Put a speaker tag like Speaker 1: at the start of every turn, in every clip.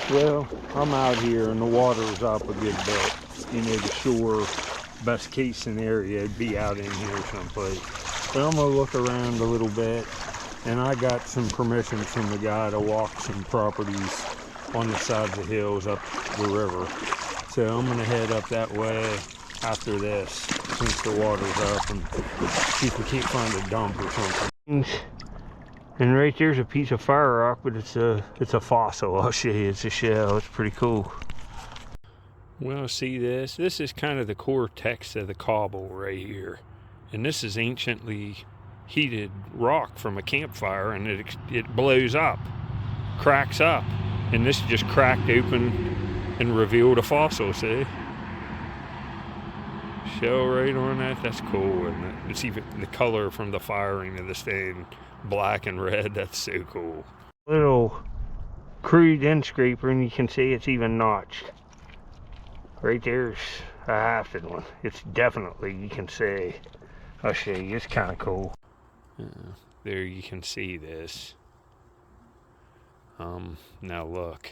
Speaker 1: Well, I'm out here and the water's up a good bit. You know, the shore, best case scenario, would be out in here someplace. But I'm gonna look around a little bit, and I got some permission from the guy to walk some properties on the sides of hills up the river. So I'm gonna head up that way after this, since the water's up, and see if we can't find a dump or something. And right there's a piece of fire rock, but it's a fossil. I'll show you. It's a shell. It's pretty cool. Well, see this? This is kind of the cortex of the cobble right here. And this is anciently heated rock from a campfire, and it blows up, cracks up. And this just cracked open and revealed a fossil, see? Shell right on that. That's cool, isn't it? It's even the color from the firing of the stain. Black and red. That's so cool. Little crude end scraper, and you can see it's even notched. Right there's a hafted one. It's definitely, you can see. I'll show you. It's kind of cool. There you can see this. Now look.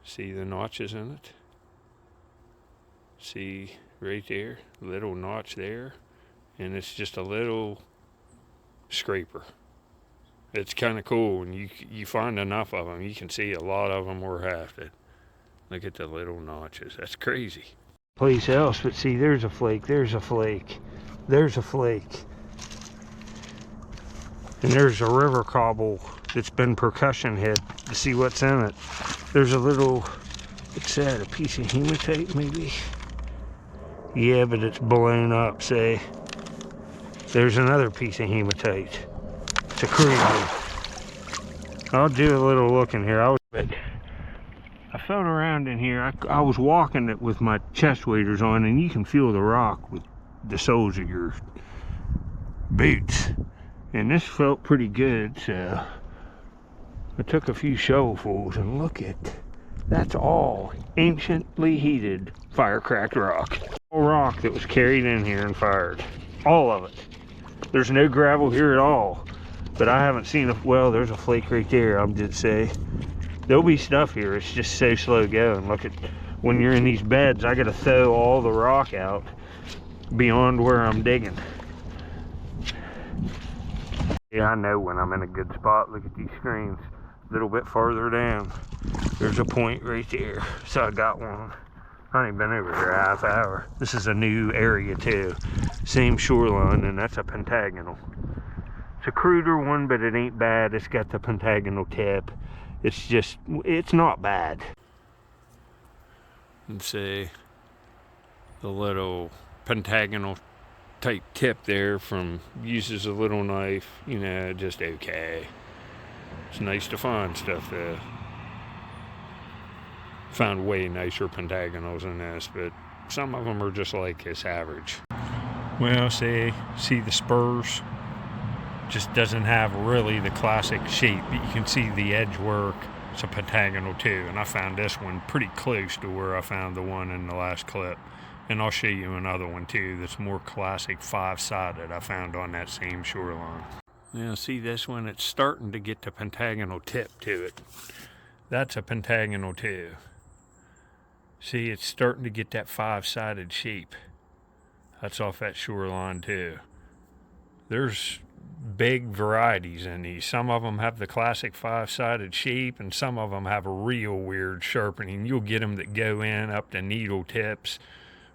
Speaker 1: See the notches in it? See right there, little notch there, and it's just a little scraper. It's kind of cool, and you find enough of them. You can see a lot of them were hafted. Look at the little notches. That's crazy. Place else, but see, there's a flake, there's a flake, there's a flake, and there's a river cobble that's been percussion hit. To see what's in it, there's a little, what's that, a piece of hematite maybe? Yeah, but it's blown up. See, there's another piece of hematite. It's a crude one. I'll do a little looking here. I felt around in here. I was walking it with my chest waders on, and you can feel the rock with the soles of your boots. And this felt pretty good, so I took a few shovelfuls, and look at, that's all anciently heated fire-cracked rock. All rock that was carried in here and fired. All of it. There's no gravel here at all. But I haven't seen a, well, there's a flake right there, I'm just saying. There'll be stuff here, it's just so slow going. Look at, when you're in these beds, I gotta throw all the rock out beyond where I'm digging. Yeah, I know when I'm in a good spot. Look at these screens. A little bit farther down, there's a point right there. So I got one. I ain't been over here a half hour. This is a new area too. Same shoreline, and that's a pentagonal. It's a cruder one, but it ain't bad. It's got the pentagonal tip. It's just, it's not bad. And see the little pentagonal type tip there from, uses a little knife, you know, just okay. It's nice to find stuff there. Found way nicer pentagonals than this, but some of them are just like this average. Well, see the spurs? Just doesn't have really the classic shape, but you can see the edge work. It's a pentagonal too, and I found this one pretty close to where I found the one in the last clip. And I'll show you another one too that's more classic five-sided I found on that same shoreline. Now see this one, it's starting to get the pentagonal tip to it. That's a pentagonal too. See, it's starting to get that five-sided shape. That's off that shoreline too. There's big varieties in these. Some of them have the classic five-sided shape, and some of them have a real weird sharpening. You'll get them that go in up to needle tips.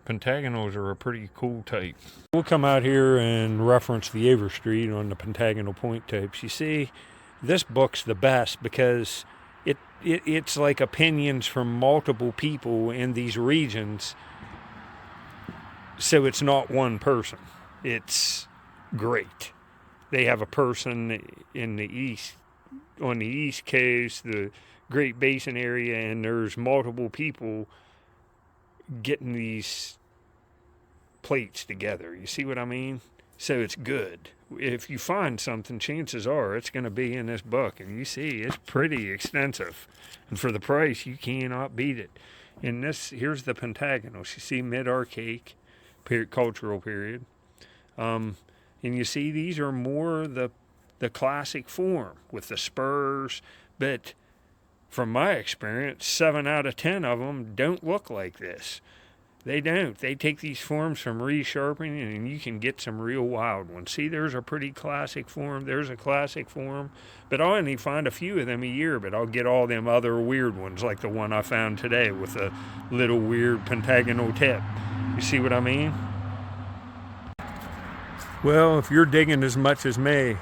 Speaker 1: Pentagonals are a pretty cool type. We'll come out here and reference the Overstreet on the pentagonal point types. You see, this book's the best because it's like opinions from multiple people in these regions. So it's not one person. It's great. They have a person in the east, on the east coast, the Great Basin area, and there's multiple people getting these plates together. You see what I mean? So it's good. If you find something, chances are it's going to be in this book. And you see, it's pretty extensive. And for the price, you cannot beat it. And this, here's the pentagonals. You see mid-archaic cultural period. And you see these are more the classic form with the spurs, but from my experience, 7 out of 10 of them don't look like this. They don't. They take these forms from resharpening, and you can get some real wild ones. See, there's a pretty classic form. There's a classic form. But I'll only find a few of them a year, but I'll get all them other weird ones, like the one I found today with a little weird pentagonal tip. You see what I mean? Well, if you're digging as much as me,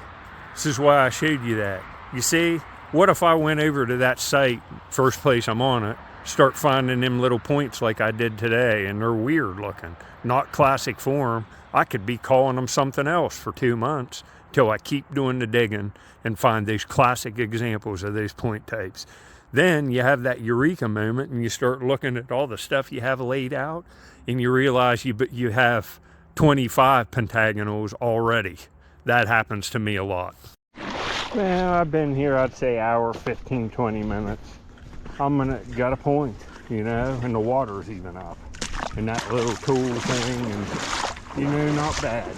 Speaker 1: this is why I showed you that. You see, what if I went over to that site, first place I'm on it, start finding them little points like I did today, and they're weird looking, not classic form. I could be calling them something else for 2 months till I keep doing the digging and find these classic examples of these point types. Then you have that eureka moment, and you start looking at all the stuff you have laid out, and you realize you have 25 pentagonals already. That happens to me a lot. Well, I've been here, I'd say hour, 15, 20 minutes. Got a point, you know, and the water's even up. And that little tool thing, and, you know, not bad.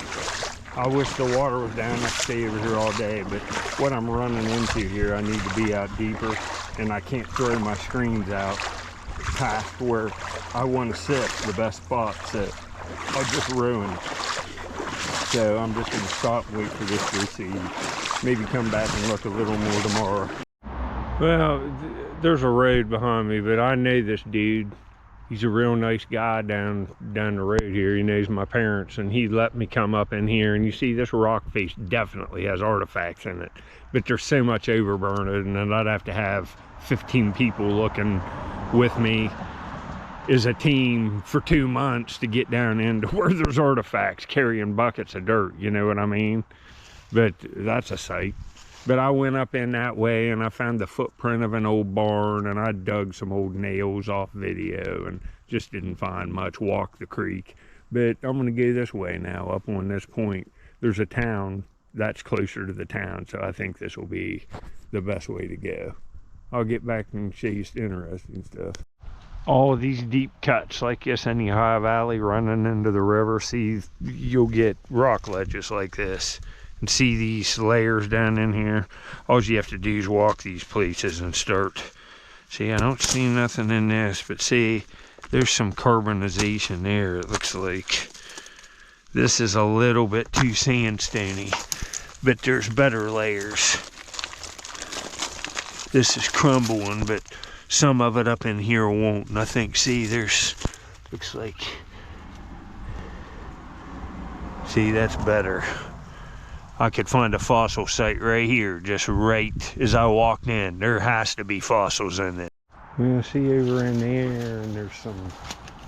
Speaker 1: I wish the water was down. I'd stay over here all day, but what I'm running into here, I need to be out deeper, and I can't throw my screens out past where I want to sit, the best spot, so I'll just ruin it. So I'm just going to stop and wait for this to recede. Maybe come back and look a little more tomorrow. Well, there's a road behind me, but I know this dude. He's a real nice guy down the road here. He knows my parents, and he let me come up in here. And you see, this rock face definitely has artifacts in it, but there's so much overburden, and then I'd have to have 15 people looking with me as a team for 2 months to get down into where there's artifacts, carrying buckets of dirt, you know what I mean? But that's a sight. But I went up in that way, and I found the footprint of an old barn, and I dug some old nails off video and just didn't find much. Walked the creek. But I'm going to go this way now. Up on this point, there's a town that's closer to the town, so I think this will be the best way to go. I'll get back and show you some interesting stuff. All of these deep cuts like this in the high valley running into the river, see, you'll get rock ledges like this. And see these layers down in here. All you have to do is walk these places and start. See, I don't see nothing in this, but see, there's some carbonization there, it looks like. This is a little bit too sandstony, but there's better layers. This is crumbling, but some of it up in here won't. And I think, see, there's, looks like, see, that's better. I could find a fossil site right here, just right as I walked in. There has to be fossils in it. We'll see over in there, and there's some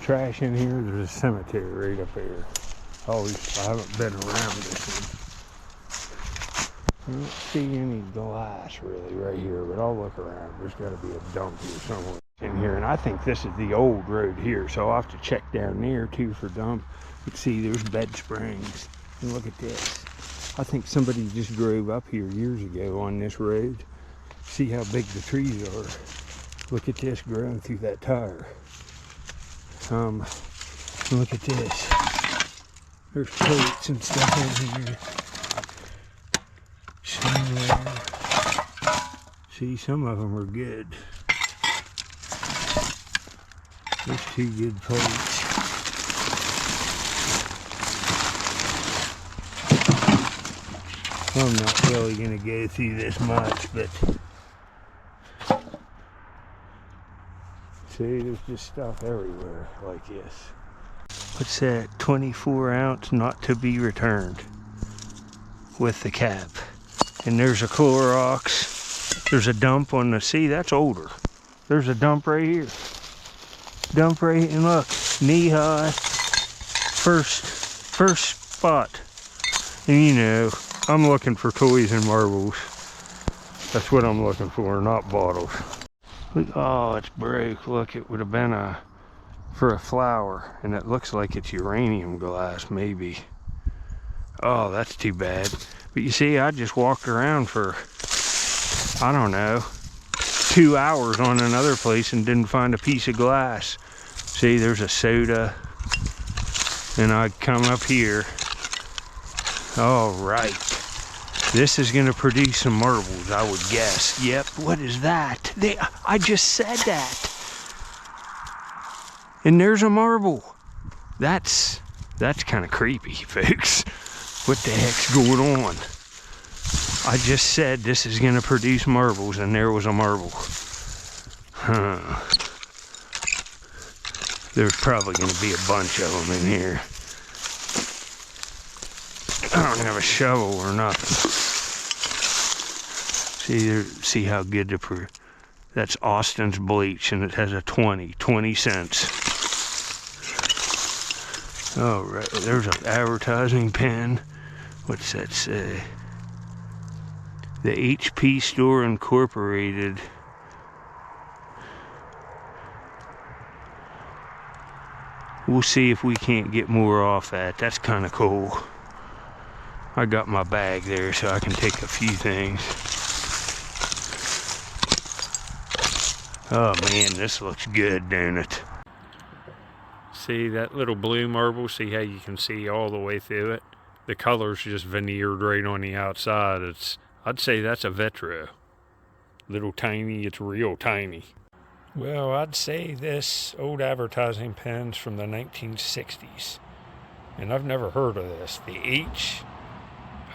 Speaker 1: trash in here. There's a cemetery right up there. I haven't been around this one. I don't see any glass really right here, but I'll look around. There's got to be a dump here somewhere in here, and I think this is the old road here, so I'll have to check down there too for dump. But see, there's bed springs, and look at this. I think somebody just drove up here years ago on this road. See how big the trees are. Look at this growing through that tire. Look at this. There's plates and stuff in here. Somewhere. See, some of them are good. There's 2 good plates. I'm not really going to go through this much, but see, there's just stuff everywhere like this. What's that? 24 ounce not to be returned with the cap. And there's a Clorox. There's a dump on the, see, that's older. There's a dump right here. Dump right here, and look, knee high. First spot. And you know, I'm looking for toys and marbles. That's what I'm looking for, not bottles. Oh, it's broke. Look, it would have been for a flower, and it looks like it's uranium glass, maybe. Oh, that's too bad. But you see, I just walked around for, I don't know, 2 hours on another place and didn't find a piece of glass. See, there's a soda, and I come up here. All right. This is gonna produce some marbles, I would guess. Yep, what is that? I just said that. And there's a marble. That's kind of creepy, folks. What the heck's going on? I just said this is gonna produce marbles, and there was a marble. Huh. There's probably gonna be a bunch of them in here. I don't have a shovel or nothing. See how good that's Austin's bleach, and it has a 20 cents. All right, there's an advertising pen. What's that say? The HP Store Incorporated. We'll see if we can't get more off that. That's kind of cool. I got my bag there so I can take a few things. Oh man, this looks good, don't it? See that little blue marble? See how you can see all the way through it? The color's just veneered right on the outside. I'd say that's a vitro. Little tiny, it's real tiny. Well, I'd say this old advertising pen's from the 1960s. And I've never heard of this. The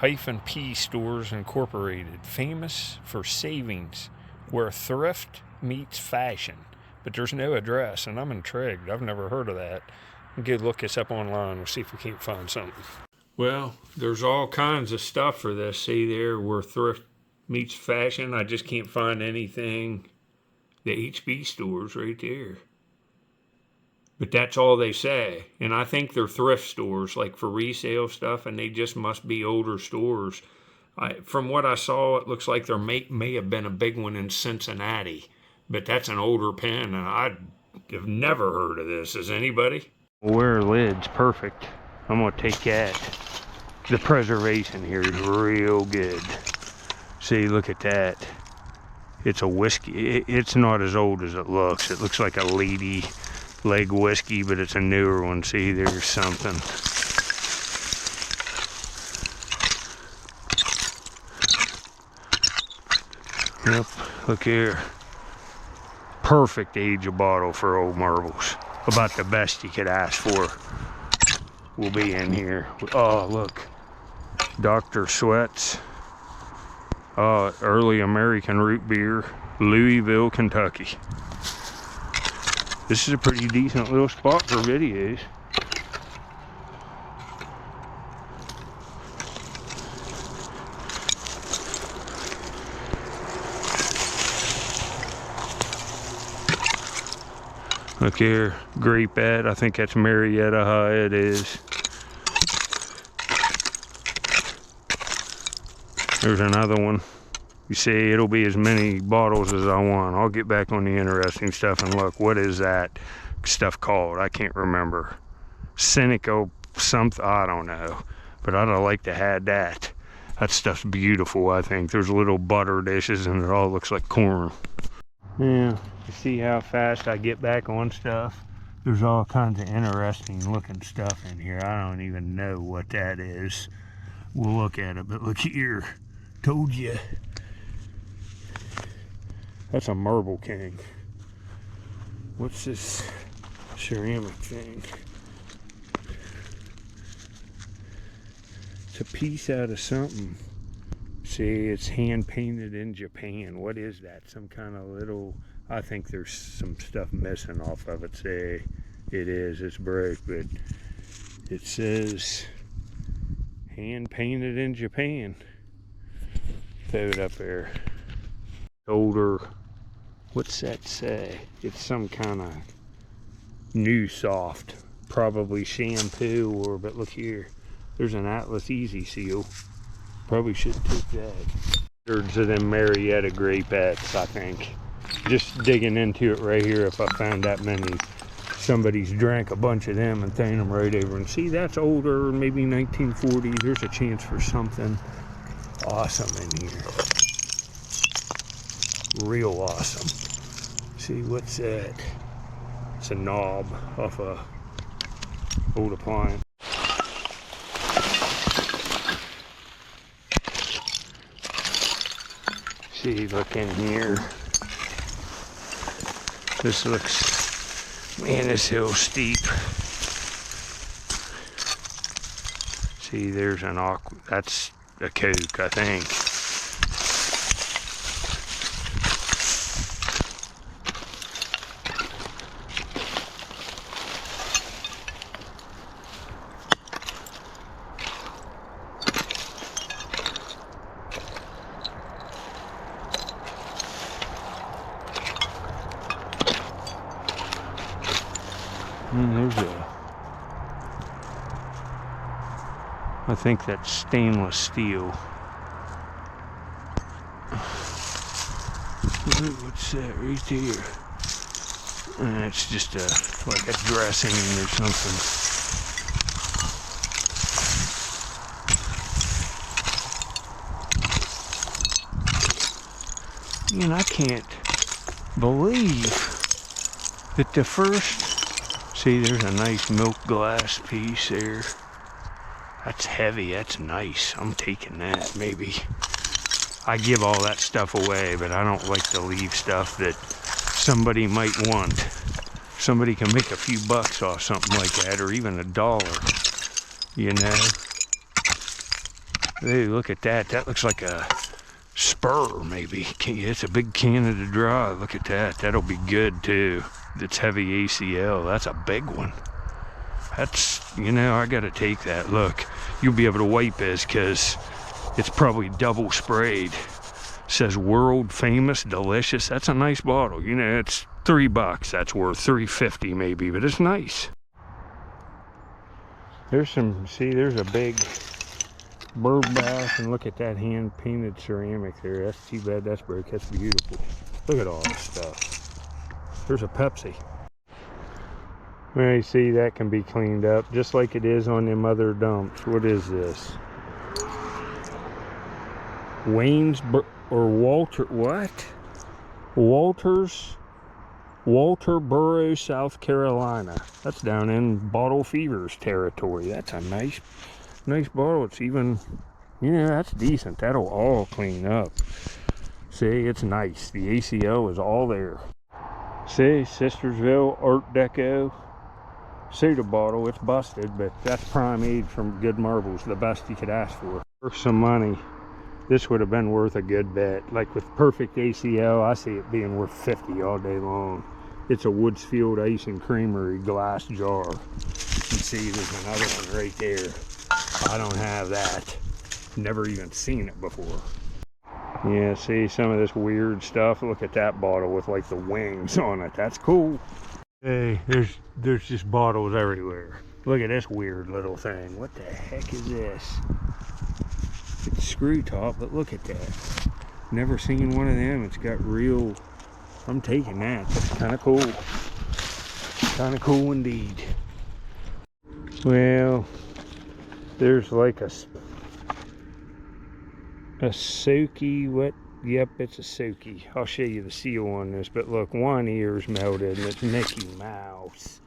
Speaker 1: H-P Stores Incorporated, famous for savings, where thrift meets fashion. But there's no address, and I'm intrigued. I've never heard of that. We'll go look this up online. We'll see if we can't find something. Well, there's all kinds of stuff for this. See there, where thrift meets fashion. I just can't find anything. The HB stores right there. But that's all they say. And I think they're thrift stores, like for resale stuff, and they just must be older stores. From what I saw, it looks like there may have been a big one in Cincinnati. But that's an older pen, and I have never heard of this. Has anybody? Wear lids, perfect. I'm gonna take that. The preservation here is real good. See, look at that. It's a whiskey. It's not as old as it looks. It looks like a lady leg whiskey, but it's a newer one. See, there's something. Yep, look here. Perfect age of bottle for old marbles. About the best you could ask for will be in here. Oh, look. Dr. Sweat's. Early American root beer, Louisville, Kentucky. This is a pretty decent little spot for videos. Look here, Grapeette. I think that's Marietta High. It is. There's another one. You see, it'll be as many bottles as I want. I'll get back on the interesting stuff and look. What is that stuff called? I can't remember. Seneca something, I don't know. But I'd like to have that. That stuff's beautiful, I think. There's little butter dishes and it all looks like corn. Yeah, you see how fast I get back on stuff? There's all kinds of interesting looking stuff in here. I don't even know what that is. We'll look at it, but look here. Told you. That's a marble king. What's this ceramic thing? It's a piece out of something. See, it's hand painted in Japan. What is that? Some kind of little, I think there's some stuff missing off of it. See, it is, it's broke, but it says hand painted in Japan. Throw it up there. Older, what's that say? It's some kind of new soft, probably shampoo, or, but look here, there's an Atlas Easy Seal. Probably should take that. Hundreds of them Marietta Grapeettes, I think. Just digging into it right here, if I found that many, somebody's drank a bunch of them and thrown them right over. And see, that's older, maybe 1940s. There's a chance for something awesome in here. Real awesome. See, what's that? It's a knob off a old appliance. See, look in here. This looks, man, this hill's steep. See, there's an that's a coke, I think. And there's I think that's stainless steel. What's that right there? And it's just like a dressing or something. And I can't believe that the first, see, there's a nice milk glass piece there. That's heavy, that's nice. I'm taking that, maybe. I give all that stuff away, but I don't like to leave stuff that somebody might want. Somebody can make a few bucks off something like that, or even $1, you know? Hey, look at that. That looks like a spur, maybe. It's a big Canada Dry. Look at that. That'll be good, too. It's heavy ACL. That's a big one. That's, you know, I gotta take that. Look, you'll be able to wipe this because it's probably double sprayed. Says world famous delicious. That's a nice bottle. You know, it's $3. That's worth $3.50 maybe, but it's nice. There's some, see, there's a big bird bath, and look at that hand painted ceramic there. That's too bad that's broke. That's beautiful. Look at all this stuff. There's a Pepsi. Well, you see, that can be cleaned up just like it is on them other dumps. What is this? Or Walter, what? Walterboro, South Carolina. That's down in Bottle Fever's territory. That's a nice bottle. It's even, you know, that's decent. That'll all clean up. See, it's nice. The ACO is all there. See, Sistersville Art Deco soda bottle. It's busted, but that's prime age from good marbles. The best you could ask for. For some money, this would have been worth a good bet. Like with perfect ACO, I see it being worth $50 all day long. It's a Woodsfield Ice and Creamery glass jar. You can see there's another one right there. I don't have that. Never even seen it before. Yeah, see some of this weird stuff. Look at that bottle with like the wings on it. That's cool. Hey, there's just bottles everywhere. Look at this weird little thing. What the heck is this? It's screw top, but look at that. Never seen one of them. It's got real, I'm taking that. That's kind of cool. Kind of cool indeed. Well, there's like a Soaky, what? Yep, it's a Soaky. I'll show you the seal on this, but look, one ear's melted and it's Mickey Mouse.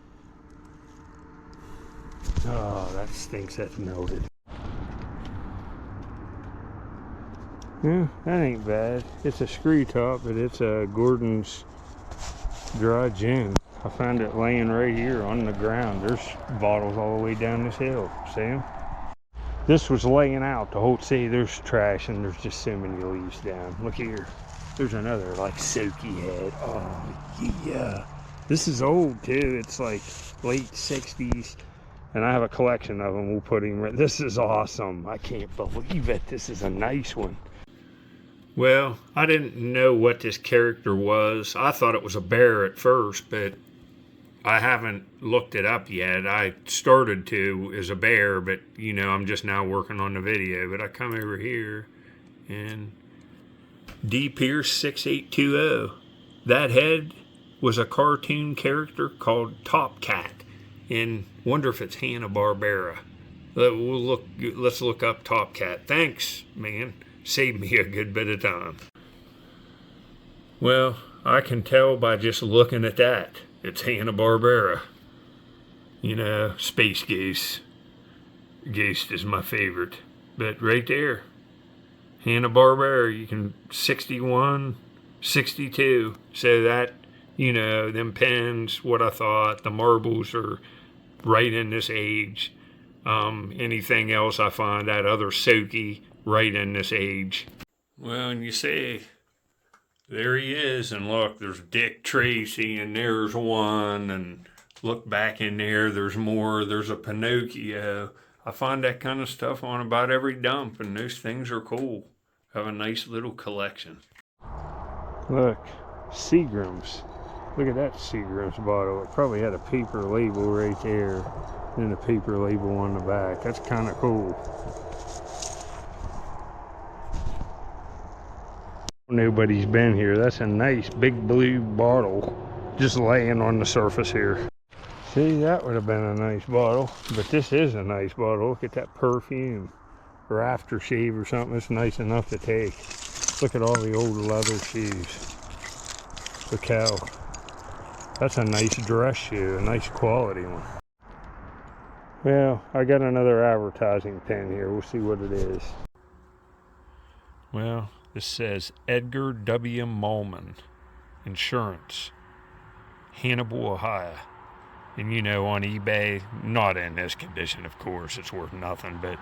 Speaker 1: Oh, that stinks, that's melted. Yeah, that ain't bad. It's a screw top, but it's a Gordon's dry gin. I found it laying right here on the ground. There's bottles all the way down this hill. See them? This was laying out the whole, see, there's trash and there's just so many leaves down. Look here. There's another like Soaky head. Oh, yeah. This is old too. It's like late 60s. And I have a collection of them. We'll put him. This is awesome. I can't believe it. This is a nice one. Well, I didn't know what this character was. I thought it was a bear at first, but I haven't looked it up yet. I started to as a bear, but you know, I'm just now working on the video. But I come over here and D. Pierce 6820. That head was a cartoon character called Top Cat. And wonder if it's Hanna-Barbera. Let's look up Top Cat. Thanks, man. Saved me a good bit of time. Well, I can tell by just looking at that. It's Hanna-Barbera. You know, Space Goose. Goose is my favorite. But right there, Hanna-Barbera, you can 61, 62. So that, you know, them pens, what I thought, the marbles are right in this age. Anything else I find, that other Soaky, right in this age. Well, and you see, there he is, and look, there's Dick Tracy, and there's one, and look back in there, there's more, there's a Pinocchio. I find that kind of stuff on about every dump, and those things are cool. Have a nice little collection. Look, Seagram's. Look at that Seagram's bottle. It probably had a paper label right there, and a paper label on the back. That's kind of cool. Nobody's been here. That's a nice big blue bottle just laying on the surface here. See, that would have been a nice bottle, but this is a nice bottle. Look at that perfume or aftershave or something. It's nice enough to take. Look at all the old leather shoes. Look how, that's a nice dress shoe, a nice quality one. Well, I got another advertising pen here. We'll see what it is. Well, this says Edgar W. Mullman, Insurance, Hannibal, Ohio. And you know, on eBay, not in this condition, of course, it's worth nothing, but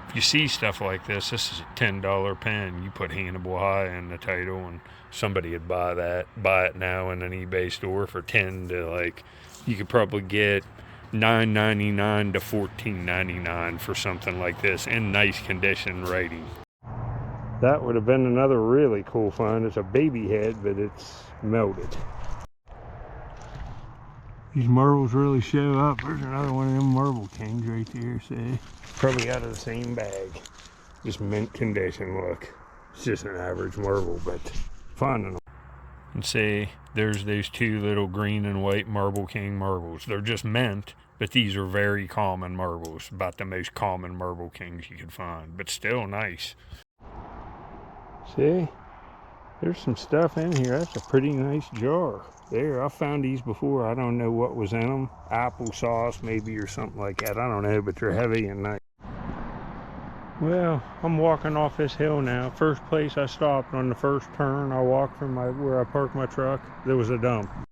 Speaker 1: if you see stuff like this is a $10 pen. You put Hannibal, Ohio in the title, and somebody would buy it now in an eBay store for 10 to, like, you could probably get $9.99 to $14.99 for something like this in nice condition writing. That would have been another really cool find. It's a baby head, but it's melted. These marbles really show up. There's another one of them marble kings right there, see? Probably out of the same bag. Just mint condition, look. It's just an average marble, but finding them. And see, there's those two little green and white Marble King marbles. They're just mint, but these are very common marbles. About the most common Marble Kings you could find, but still nice. See? There's some stuff in here. That's a pretty nice jar. There, I found these before. I don't know what was in them. Applesauce maybe or something like that. I don't know, but they're heavy and nice. Well, I'm walking off this hill now. First place I stopped on the first turn. I walked from where I parked my truck. There was a dump.